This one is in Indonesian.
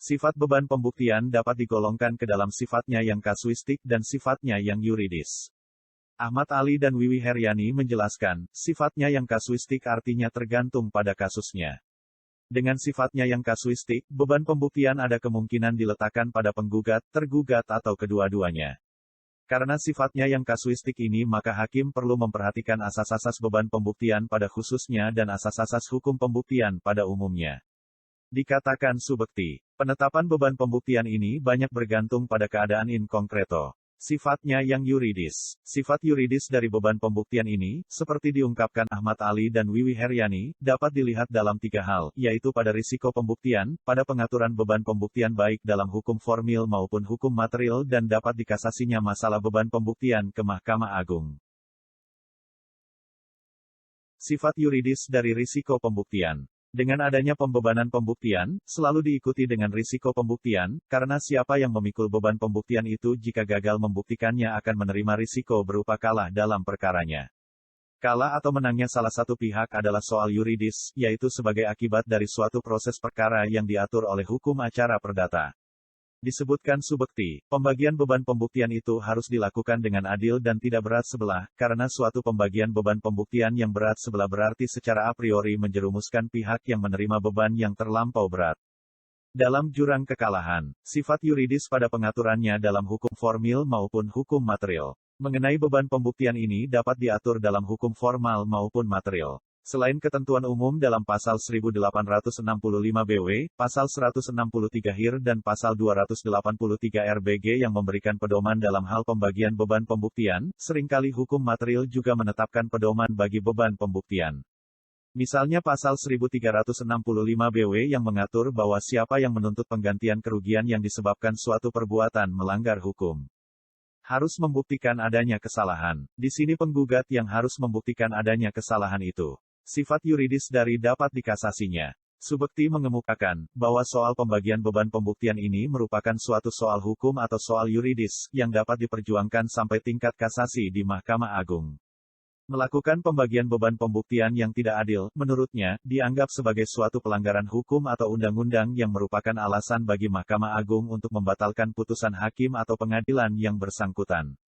Sifat beban pembuktian dapat digolongkan ke dalam sifatnya yang kasuistik dan sifatnya yang yuridis. Ahmad Ali dan Wiwi Heryani menjelaskan, sifatnya yang kasuistik artinya tergantung pada kasusnya. Dengan sifatnya yang kasuistik, beban pembuktian ada kemungkinan diletakkan pada penggugat, tergugat atau kedua-duanya. Karena sifatnya yang kasuistik ini maka hakim perlu memperhatikan asas-asas beban pembuktian pada khususnya dan asas-asas hukum pembuktian pada umumnya. Dikatakan subekti, penetapan beban pembuktian ini banyak bergantung pada keadaan in concreto. Sifatnya yang yuridis. Sifat yuridis dari beban pembuktian ini, seperti diungkapkan Ahmad Ali dan Wiwi Heryani, dapat dilihat dalam tiga hal, yaitu pada risiko pembuktian, pada pengaturan beban pembuktian baik dalam hukum formil maupun hukum material dan dapat dikasasinya masalah beban pembuktian ke Mahkamah Agung. Sifat yuridis dari risiko pembuktian. Dengan adanya pembebanan pembuktian, selalu diikuti dengan risiko pembuktian, karena siapa yang memikul beban pembuktian itu jika gagal membuktikannya akan menerima risiko berupa kalah dalam perkaranya. Kalah atau menangnya salah satu pihak adalah soal yuridis, yaitu sebagai akibat dari suatu proses perkara yang diatur oleh hukum acara perdata. Disebutkan subekti, pembagian beban pembuktian itu harus dilakukan dengan adil dan tidak berat sebelah, karena suatu pembagian beban pembuktian yang berat sebelah berarti secara a priori menjerumuskan pihak yang menerima beban yang terlampau berat. Dalam jurang kekalahan, sifat yuridis pada pengaturannya dalam hukum formil maupun hukum material. Mengenai beban pembuktian ini dapat diatur dalam hukum formal maupun material. Selain ketentuan umum dalam Pasal 1865 BW, Pasal 163 HIR dan Pasal 283 RBG yang memberikan pedoman dalam hal pembagian beban pembuktian, seringkali hukum material juga menetapkan pedoman bagi beban pembuktian. Misalnya Pasal 1365 BW yang mengatur bahwa siapa yang menuntut penggantian kerugian yang disebabkan suatu perbuatan melanggar hukum harus membuktikan adanya kesalahan. Di sini penggugat yang harus membuktikan adanya kesalahan itu. Sifat yuridis dari dapat dikasasinya. Subekti mengemukakan bahwa soal pembagian beban pembuktian ini merupakan suatu soal hukum atau soal yuridis yang dapat diperjuangkan sampai tingkat kasasi di Mahkamah Agung. Melakukan pembagian beban pembuktian yang tidak adil, menurutnya, dianggap sebagai suatu pelanggaran hukum atau undang-undang yang merupakan alasan bagi Mahkamah Agung untuk membatalkan putusan hakim atau pengadilan yang bersangkutan.